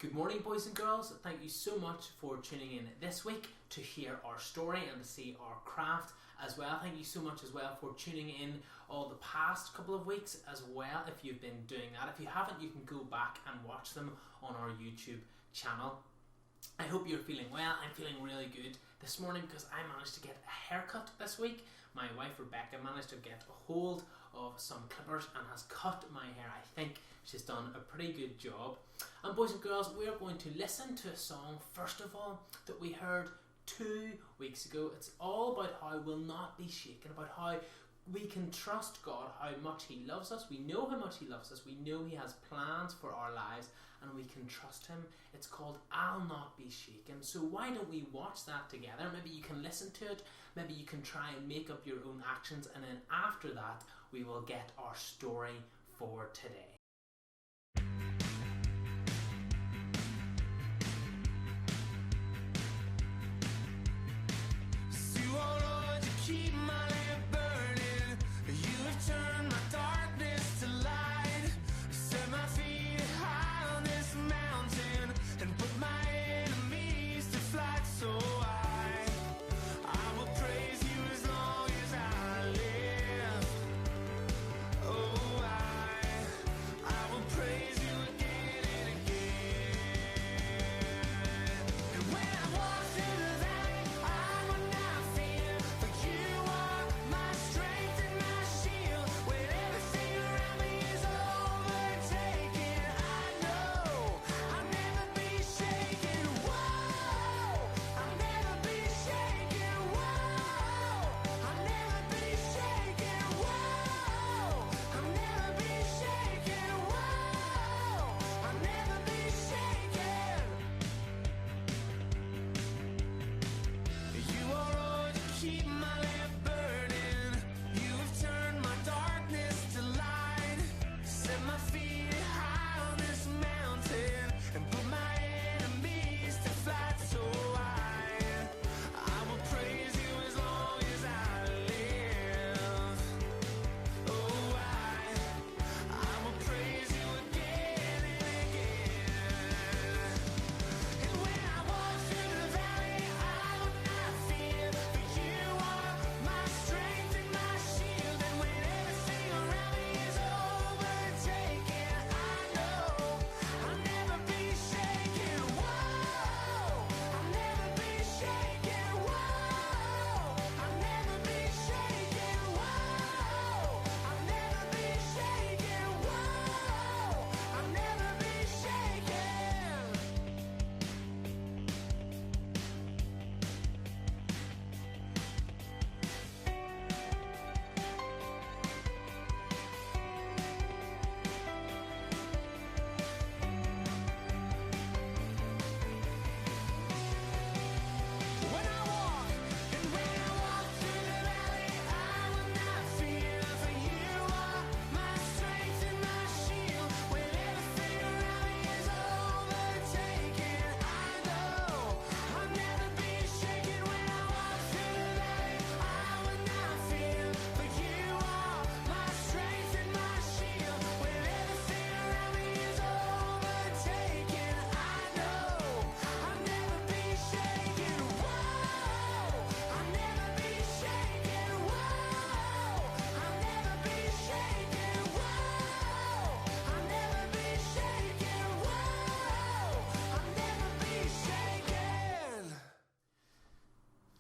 Good morning, boys and girls. Thank you so much for tuning in this week to hear our story and to see our craft as well. Thank you so much as well for tuning in all the past couple of weeks as well, if you've been doing that. If you haven't, you can go back and watch them on our YouTube channel. I hope you're feeling well. I'm feeling really good this morning because I managed to get a haircut this week. My wife Rebecca managed to get a hold of some clippers and has cut my hair. I think she's done a pretty good job. And boys and girls, we are going to listen to a song first of all that we heard 2 weeks ago. It's all about how we'll not be shaken, about how we can trust God, how much He loves us. We know how much He loves us. We know He has plans for our lives and we can trust Him. It's called I'll Not Be Shaken. So why don't we watch that together? Maybe you can listen to it. Maybe you can try and make up your own actions. And then after that, we will get our story for today.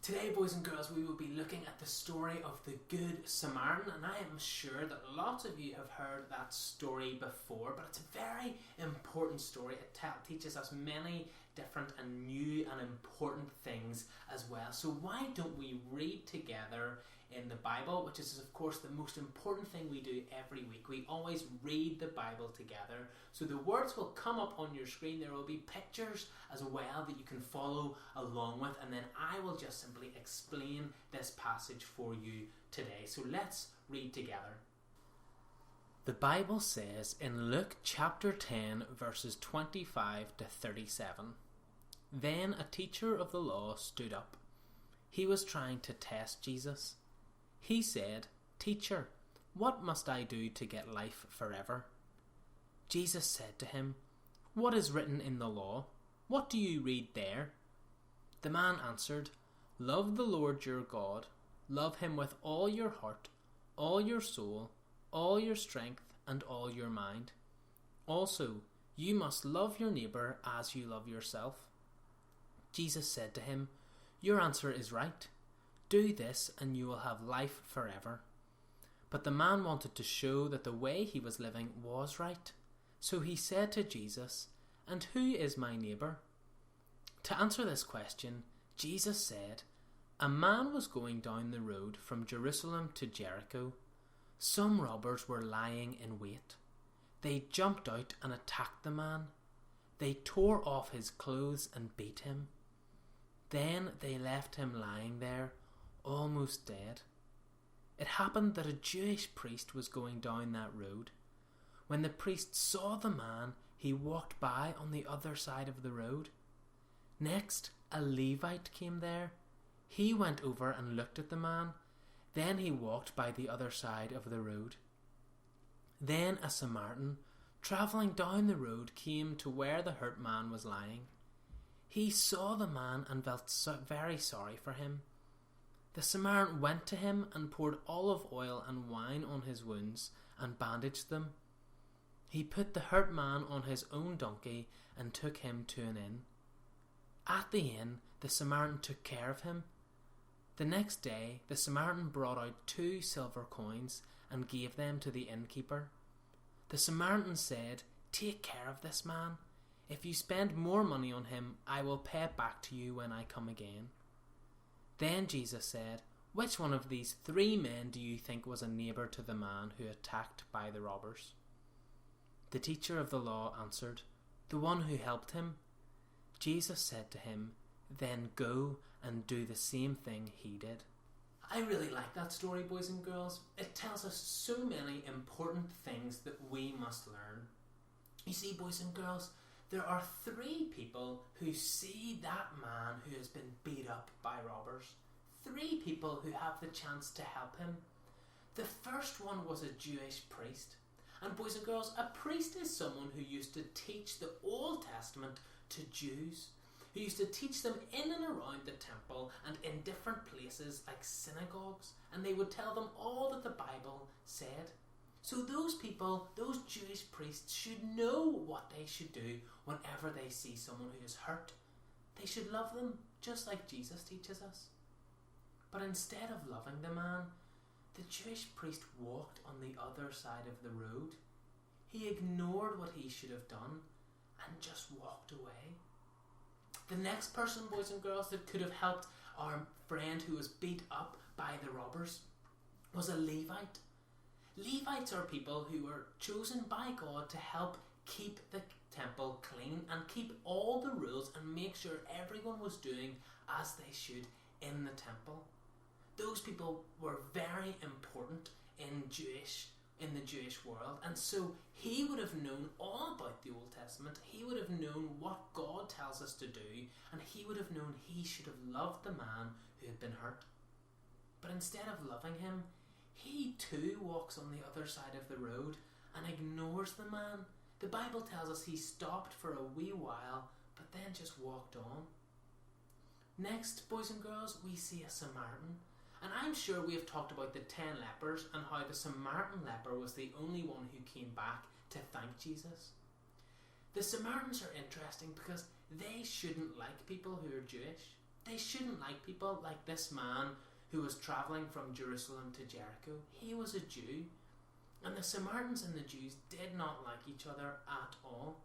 Today, boys and girls, we will be looking at the story of the Good Samaritan, and I am sure that lots of you have heard that story before, but it's a very important story. It teaches us many different and new and important things as well. So why don't we read together in the Bible, which is of course the most important thing we do every week. We always read the Bible together. So the words will come up on your screen. There will be pictures as well that you can follow along with, and then I will just simply explain this passage for you today. So let's read together. The Bible says in Luke chapter 10 verses 25 to 37, "Then a teacher of the law stood up. He was trying to test Jesus. He said, 'Teacher, what must I do to get life forever?' Jesus said to him, "What is written in the law? What do you read there?" The man answered, "Love the Lord your God. Love him with all your heart, all your soul, all your strength, and all your mind. Also, you must love your neighbour as you love yourself." Jesus said to him, "Your answer is right. Do this and you will have life forever." But the man wanted to show that the way he was living was right. So he said to Jesus, "And who is my neighbour?" To answer this question, Jesus said, "A man was going down the road from Jerusalem to Jericho. Some robbers were lying in wait. They jumped out and attacked the man. They tore off his clothes and beat him. Then they left him lying there, almost dead. It happened that a Jewish priest was going down that road. When the priest saw the man, he walked by on the other side of the road. Next, a Levite came there. He went over and looked at the man. Then he walked by the other side of the road. Then a Samaritan, travelling down the road, came to where the hurt man was lying. He saw the man and felt very sorry for him. The Samaritan went to him and poured olive oil and wine on his wounds and bandaged them. He put the hurt man on his own donkey and took him to an inn. At the inn, the Samaritan took care of him. The next day, the Samaritan brought out 2 silver coins and gave them to the innkeeper. The Samaritan said, "Take care of this man. If you spend more money on him, I will pay it back to you when I come again." Then Jesus said, "Which one of these 3 men do you think was a neighbour to the man who attacked by the robbers?" The teacher of the law answered, "The one who helped him." Jesus said to him, "Then go and do the same thing he did." I really like that story, boys and girls. It tells us so many important things that we must learn. You see, boys and girls, there are 3 people who see that man who has been beat up by robbers. 3 people who have the chance to help him. The first one was a Jewish priest. And boys and girls, a priest is someone who used to teach the Old Testament to Jews, who used to teach them in and around the temple and in different places like synagogues, and they would tell them all that the Bible said. So those people, those Jewish priests, should know what they should do whenever they see someone who is hurt. They should love them, just like Jesus teaches us. But instead of loving the man, the Jewish priest walked on the other side of the road. He ignored what he should have done and just walked away. The next person, boys and girls, that could have helped our friend who was beat up by the robbers was a Levite. Levites are people who were chosen by God to help keep the temple clean and keep all the rules and make sure everyone was doing as they should in the temple. Those people were very important in the Jewish world, and so he would have known all about the Old Testament. He would have known what God tells us to do, and he would have known he should have loved the man who had been hurt. But instead of loving him, he too walks on the other side of the road and ignores the man. The Bible tells us he stopped for a wee while, but then just walked on. Next, boys and girls, we see a Samaritan. And I'm sure we have talked about the 10 lepers and how the Samaritan leper was the only one who came back to thank Jesus. The Samaritans are interesting because they shouldn't like people who are Jewish. They shouldn't like people like this man who was travelling from Jerusalem to Jericho. He was a Jew. And the Samaritans and the Jews did not like each other at all.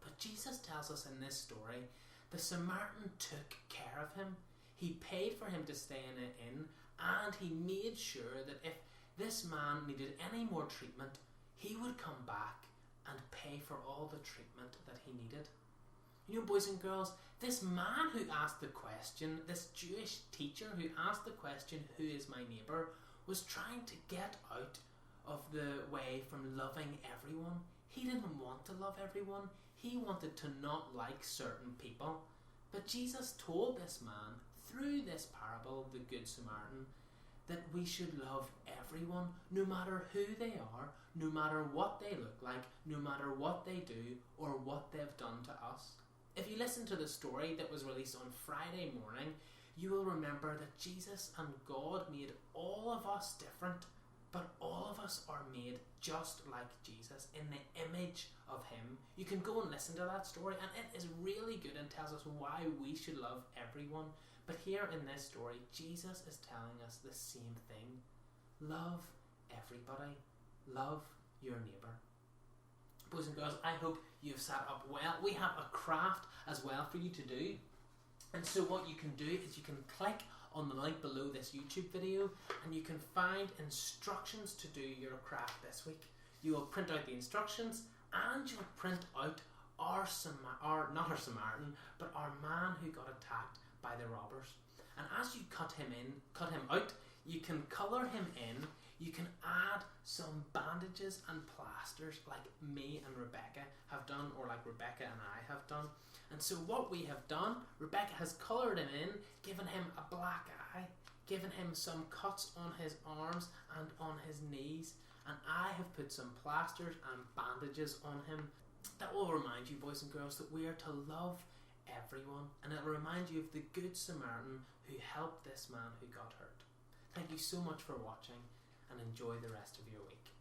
But Jesus tells us in this story, the Samaritan took care of him. He paid for him to stay in an inn, and he made sure that if this man needed any more treatment, he would come back and pay for all the treatment that he needed. You know, boys and girls, this man who asked the question, this Jewish teacher who asked the question, "Who is my neighbour?" was trying to get out of the way from loving everyone. He didn't want to love everyone. He wanted to not like certain people. But Jesus told this man, through this parable, the Good Samaritan, that we should love everyone, no matter who they are, no matter what they look like, no matter what they do or what they've done to us. If you listen to the story that was released on Friday morning, you will remember that Jesus and God made all of us different, but all of us are made just like Jesus, in the image of him. You can go and listen to that story, and it is really good and tells us why we should love everyone. But here in this story, Jesus is telling us the same thing. Love everybody. Love your neighbour. Boys and girls, I hope you've sat up well. We have a craft as well for you to do. And so what you can do is you can click on the link below this YouTube video and you can find instructions to do your craft this week. You will print out the instructions and you'll print out our Samaritan, but our man who got attacked by the robbers. And as you cut him out, you can colour him in. You can add some bandages and plasters like me and Rebecca have done, or like Rebecca and I have done. And so what we have done, Rebecca has coloured him in, given him a black eye, given him some cuts on his arms and on his knees, and I have put some plasters and bandages on him. That will remind you, boys and girls, that we are to love everyone, and it will remind you of the Good Samaritan who helped this man who got hurt. Thank you so much for watching, and enjoy the rest of your week.